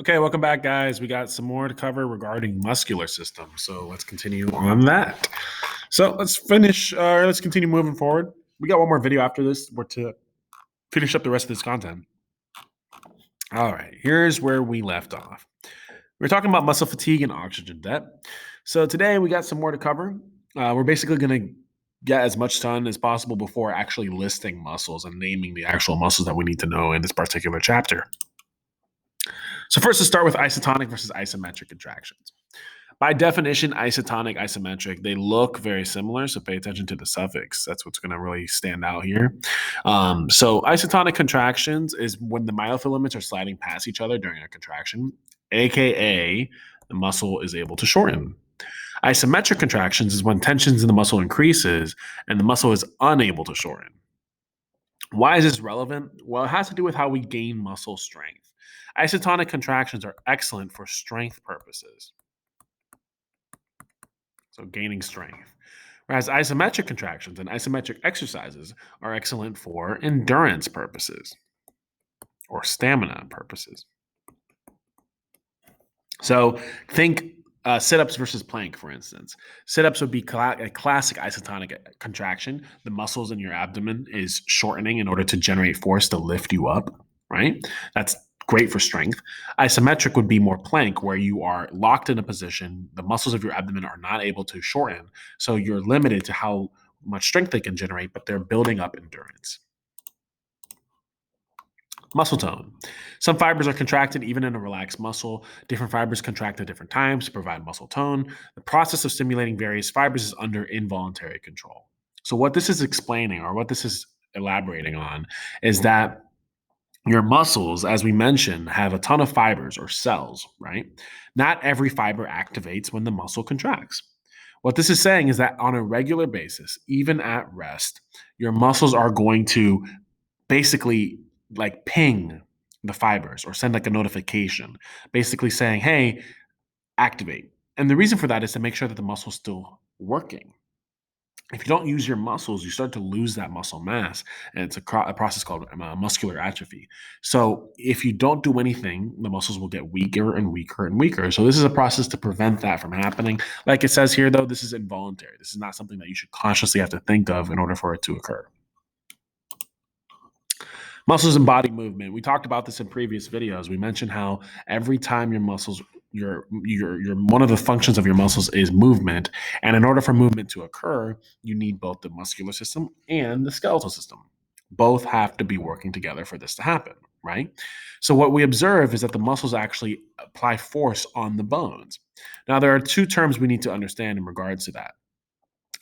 Okay, welcome back, guys. We got some more to cover regarding muscular system. So let's continue on that. So let's continue moving forward. We got one more video after this. We're to finish up the rest of this content. All right, here's where we left off. We're talking about muscle fatigue and oxygen debt. So today we got some more to cover. We're basically going to get as much done as possible before actually listing muscles and naming the actual muscles that we need to know in this particular chapter. So first, let's start with isotonic versus isometric contractions. By definition, isotonic, isometric, they look very similar. So pay attention to the suffix. That's what's going to really stand out here. So isotonic contractions is when the myofilaments are sliding past each other during a contraction, aka the muscle is able to shorten. Isometric contractions is when tensions in the muscle increases and the muscle is unable to shorten. Why is this relevant? Well, it has to do with how we gain muscle strength. Isotonic contractions are excellent for strength purposes, so gaining strength. Whereas isometric contractions and isometric exercises are excellent for endurance purposes or stamina purposes. So think sit-ups versus plank, for instance. Sit-ups would be a classic isotonic contraction. The muscles in your abdomen is shortening in order to generate force to lift you up, right? That's great for strength. Isometric would be more plank, where you are locked in a position. The muscles of your abdomen are not able to shorten, so you're limited to how much strength they can generate, but they're building up endurance. Muscle tone. Some fibers are contracted even in a relaxed muscle. Different fibers contract at different times to provide muscle tone. The process of stimulating various fibers is under involuntary control. So, what this is explaining, or what this is elaborating on, is that your muscles, as we mentioned, have a ton of fibers or cells, right? Not every fiber activates when the muscle contracts. What this is saying is that on a regular basis, even at rest, your muscles are going to basically like ping the fibers or send like a notification, basically saying, hey, activate. And the reason for that is to make sure that the muscle's still working. If you don't use your muscles, you start to lose that muscle mass, and it's a process called muscular atrophy. So if you don't do anything, the muscles will get weaker and weaker and weaker. So this is a process to prevent that from happening. Like it says here, though, this is involuntary. This is not something that you should consciously have to think of in order for it to occur. Muscles and body movement. We talked about this in previous videos. We mentioned how every time your muscles, your one of the functions of your muscles is movement, and in order for movement to occur, you need both the muscular system and the skeletal system. Both have to be working together for this to happen, right? So what we observe is that the muscles actually apply force on the bones. Now there are two terms we need to understand in regards to that: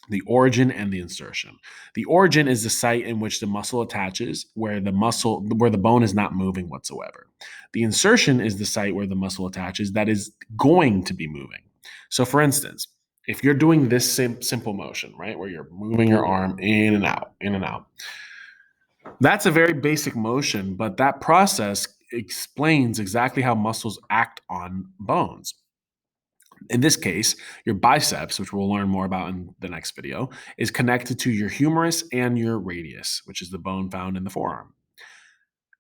the origin and the insertion. The origin is the site in which the muscle attaches, where the bone is not moving whatsoever. The insertion is the site where the muscle attaches that is going to be moving. So for instance, if you're doing this simple motion, right, where you're moving your arm in and out, in and out, that's a very basic motion, but that process explains exactly how muscles act on bones. In this case, your biceps, which we'll learn more about in the next video, is connected to your humerus and your radius, which is the bone found in the forearm.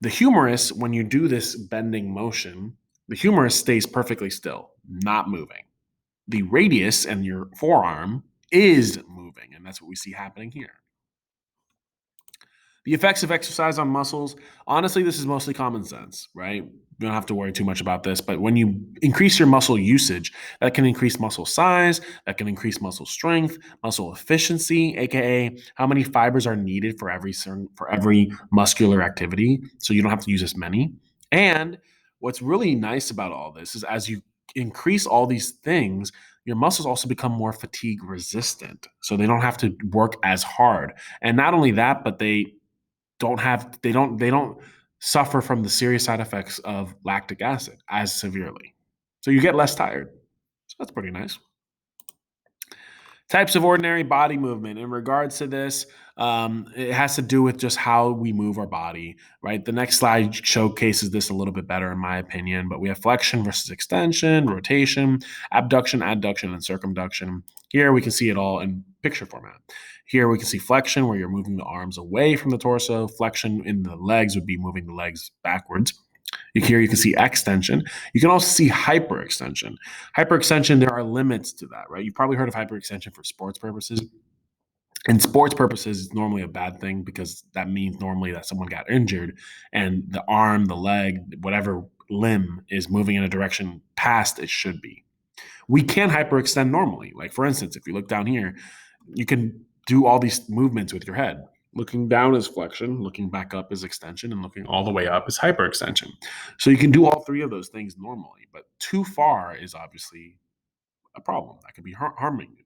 The humerus, when you do this bending motion, the humerus stays perfectly still, not moving. The radius and your forearm is moving, and that's what we see happening here. The effects of exercise on muscles, honestly, this is mostly common sense, right? You don't have to worry too much about this, but when you increase your muscle usage, that can increase muscle size, that can increase muscle strength, muscle efficiency, aka how many fibers are needed for every muscular activity, so you don't have to use as many. And what's really nice about all this is as you increase all these things, your muscles also become more fatigue resistant, so they don't have to work as hard. And not only that, but they don't suffer from the serious side effects of lactic acid as severely. So you get less tired. So that's pretty nice. Types of ordinary body movement. In regards to this, it has to do with just how we move our body, right? The next slide showcases this a little bit better, in my opinion. But we have flexion versus extension, rotation, abduction, adduction, and circumduction. Here we can see it all in picture format. Here we can see flexion, where you're moving the arms away from the torso. Flexion in the legs would be moving the legs backwards. Here you can see extension. You can also see hyperextension. Hyperextension, there are limits to that, right? You've probably heard of hyperextension for sports purposes. In sports purposes, it's normally a bad thing because that means normally that someone got injured and the arm, the leg, whatever limb is moving in a direction past it should be. We can hyperextend normally. Like, for instance, if you look down here, you can do all these movements with your head. Looking down is flexion, looking back up is extension, and looking all the way up is hyperextension. So you can do all three of those things normally, but too far is obviously a problem that could be harming you.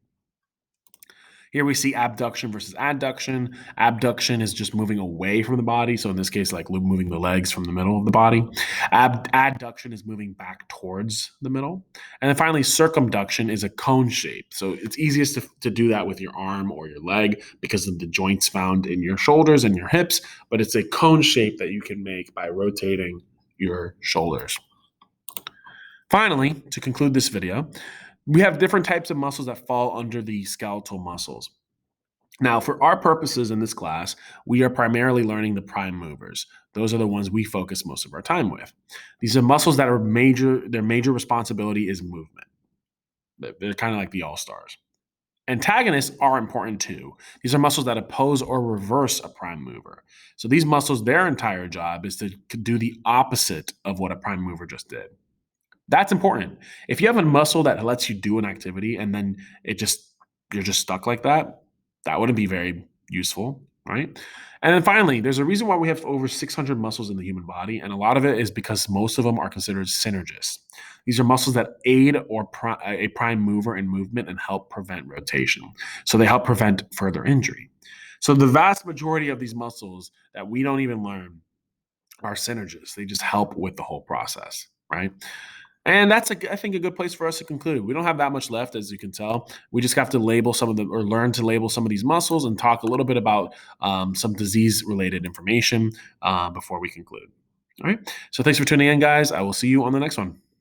Here we see abduction versus adduction. Abduction is just moving away from the body. So in this case, like moving the legs from the middle of the body. Adduction is moving back towards the middle. And then finally, circumduction is a cone shape. So it's easiest to do that with your arm or your leg because of the joints found in your shoulders and your hips. But it's a cone shape that you can make by rotating your shoulders. Finally, to conclude this video, we have different types of muscles that fall under the skeletal muscles. Now, for our purposes in this class, we are primarily learning the prime movers. Those are the ones we focus most of our time with. These are muscles that are their major responsibility is movement. They're kind of like the all-stars. Antagonists are important too. These are muscles that oppose or reverse a prime mover. So these muscles, their entire job is to do the opposite of what a prime mover just did. That's important. If you have a muscle that lets you do an activity and then you're just stuck like that, that wouldn't be very useful, right? And then finally, there's a reason why we have over 600 muscles in the human body, and a lot of it is because most of them are considered synergists. These are muscles that aid a prime mover in movement and help prevent rotation. So they help prevent further injury. So the vast majority of these muscles that we don't even learn are synergists. They just help with the whole process, right? And that's, I think, a good place for us to conclude. We don't have that much left, as you can tell. We just have to label some of them or learn to label some of these muscles and talk a little bit about some disease-related information before we conclude. All right. So thanks for tuning in, guys. I will see you on the next one.